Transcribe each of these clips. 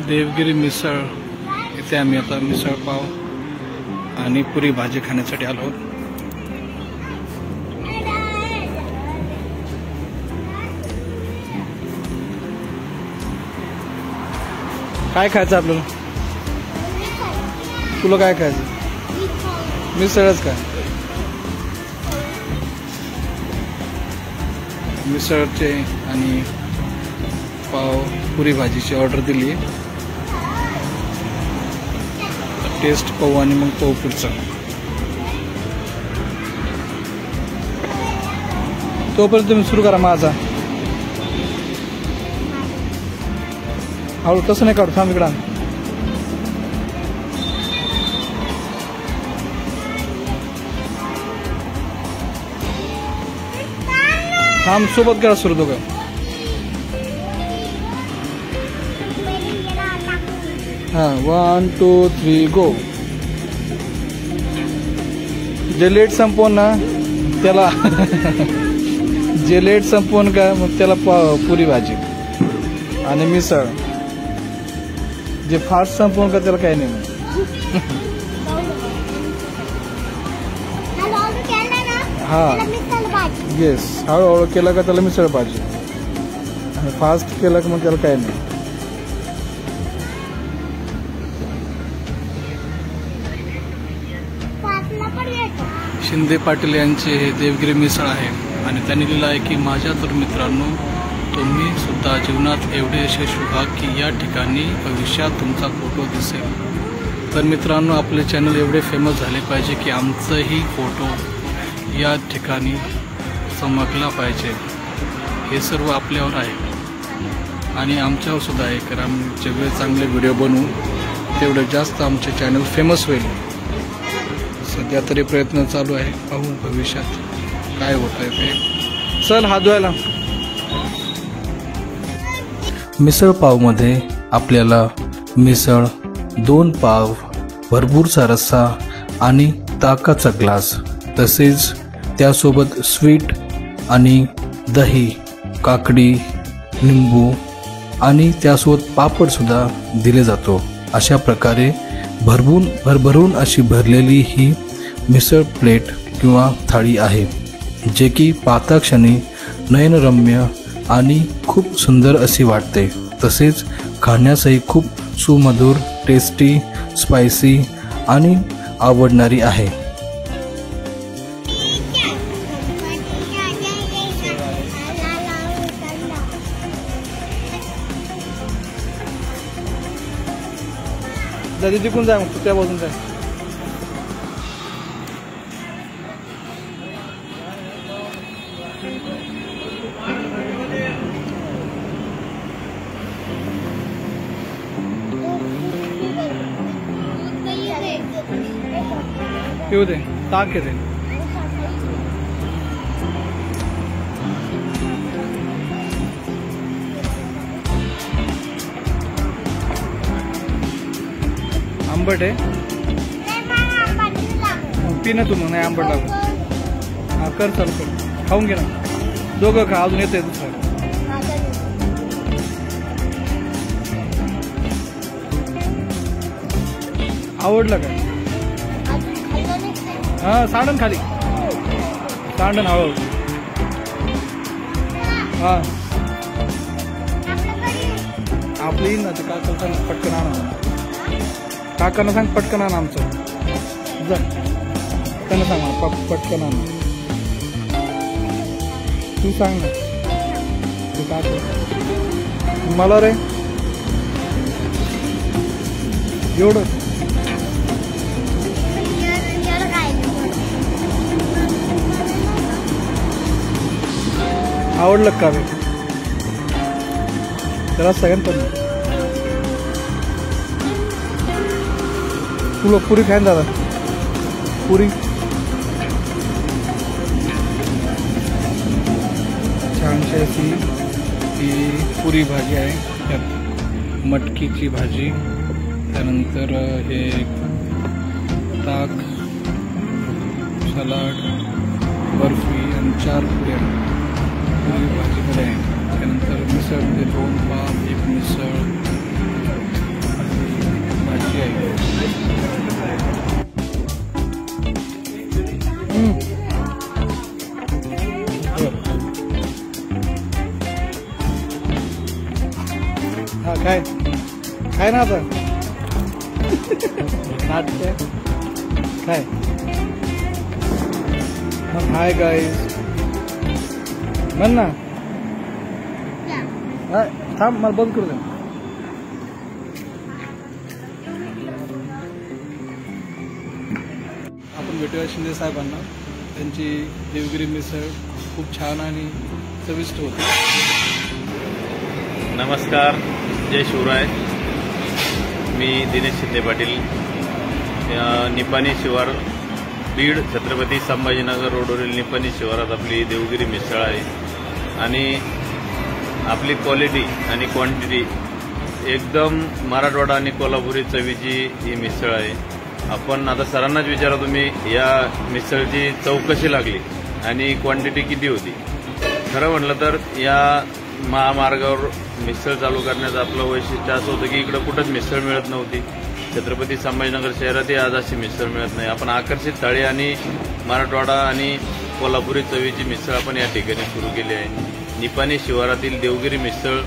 देवगिरी मिसळ इथे आम्ही आता मिसळ पाव आणि पुरी भाजी खाण्यासाठी आलो. काय खायचं आपल्याला? तुला काय खायचं? मिसळच काय? मिसळचे आणि पाव पुरी भाजीची ऑर्डर दिली. टेस्ट पाहू आणि मग पाहू पुढचा. तोपर्यंत तुम्ही सुरू करा माझा. हळू तसं नाही काढू, थांब इकडं. थांब, सोबत करा सुरू दोघं. हाँ 1 2 3 गो. जे लेट संपवून ना त्याला जे लेट संपवून का मग त्याला पुरी भाजी आणि मिसळ. जे फास्ट संपवून का त्याला काही नाही. हा येस, हळूहळू केला का त्याला मिसळ भाजी आणि फास्ट केला का मग त्याला काही नाही. शिंदे पाटील यांचे हे देवगिरी मिसळ आहे आणि त्यांनी लिहिलं आहे की माझ्या तर मित्रांनो, तुम्ही सुद्धा जीवनात एवढे यशस्वी व्हा की या ठिकाणी भविष्यात तुमचा फोटो दिसेल. तर मित्रांनो, आपले चॅनल एवढे फेमस झाले पाहिजे की आमचाही फोटो या ठिकाणी चमकला पाहिजे. हे सर्व आपल्यावर आहे आणि आमच्यावर सुद्धा आहे. कारण आम्ही जेवढे चांगले व्हिडिओ बनवू तेवढे जास्त आमचे चॅनल फेमस होईल. सध्या तरी प्रयत्न चालू आहे, पाहू भविष्यात काय होत आहे ते. चल हात धुवायला. मिसळ पावमध्ये आपल्याला मिसळ, 2 पाव, भरपूरसा रस्सा आणि ताकाचा ग्लास, तसेच त्यासोबत स्वीट आणि दही, काकडी, लिंबू आणि त्यासोबत पापडसुद्धा दिले जातो. अशा प्रकारे भरभरून अशी भरलेली ही मिसळ प्लेट किंवा थाळी आहे, जे की पाहता क्षणी नयनरम्य आणि खूप सुंदर अशी वाटते. तसेच खाण्यासही खूप सुमधुर, टेस्टी, स्पायसी आणि आवडणारी आहे. दादी तिकून जाय, मग त्या बाजून जाय. पिऊ दे, ताक येते. आंबट आहे, पी ना तू. मग नाही आंबट लागू. हा कर, चालू कर, खाऊन घे ना. दोघं खा, अजून येते दुसरं. आवडलं का? हा सांडण खाली, सांडण हळू. हा आपली येईल ना ते काकाला सांग पटकन आणा. काकांना सांग पटकन आणा आमचं. जा त्यांना सांग पटकन आणा. तू सांग ना तू काका. मला रे एवढं आवडलं का रे? त्याला सगळ्यांत तुला पुरी खाय दादा. पुरी छानशी अशी ती पुरी भाजी आहे. त्यात मटकीची भाजी, त्यानंतर हे ताक, सलाड, बर्फी आणि 4 पुऱ्या पुरी भाजीमध्ये आहे. त्यानंतर मिसळ, 2 पाव, 1 मिसळ, हा काय काय ना आता नाट्य काय हाय गाईज म्हण ना. थांब मला बंद करू दे. आपण भेटूया शिंदे साहेबांना. त्यांची देवगिरी मिसळ खूप छान आणि चविष्ट होती. नमस्कार, जय शिवराय. मी दिनेश शिंदे पाटील. निपाणी शिवार बीड छत्रपती संभाजीनगर रोडवरील निपाणी शिवारात आपली देवगिरी मिसळ आहे आणि आपली क्वालिटी आणि क्वांटिटी एकदम मराठवाडा आणि कोल्हापुरी चवीची ही मिसळ आहे. आपण आता सरांनाच विचारा तुम्ही या मिसळची चव कशी लागली आणि क्वांटिटी किती होती. खरं म्हटलं तर या महामार्गावर मिसळ चालू करण्याचं आपलं वैशिष्ट्य असं होतं की इकडं कुठंच मिसळ मिळत नव्हती. छत्रपती संभाजीनगर शहरातही आज अशी मिसळ मिळत नाही. आपण आकर्षित थाळी आणि मराठवाडा आणि कोल्हापुरी चवीची मिसळ आपण या ठिकाणी सुरू केली आहे. निपाणी शिवारातील देवगिरी मिसळ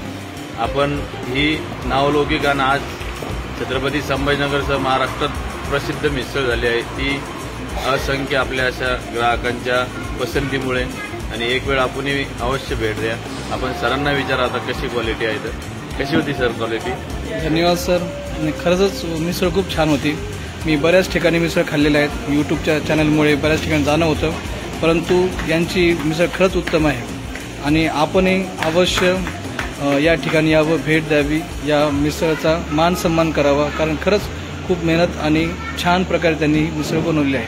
आपण ही नावलौकिक आणि आज छत्रपती संभाजीनगरसह महाराष्ट्रात प्रसिद्ध मिसळ झाली आहे. ती असंख्य आपल्या अशा ग्राहकांच्या पसंतीमुळे. आणि एक वेळ आपणही अवश्य भेट द्या. आपण सरांना विचारा आता कशी क्वालिटी आहे तर कशी होती सर क्वालिटी. धन्यवाद सर. खरंच मिसळ खूप छान होती. मी बऱ्याच ठिकाणी मिसळ खाल्लेल्या आहेत. यूट्यूबच्या चॅनलमुळे बऱ्याच ठिकाणी जाणं होतं, परंतु यांची मिसळ खरंच उत्तम आहे आणि आपणही अवश्य या ठिकाणी यावं, भेट द्यावी, या मिसळचा मान सन्मान करावा, कारण खरंच खूप मेहनत आणि छान प्रकारे त्यांनी मिसळ बनवली आहे.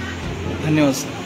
धन्यवाद सर.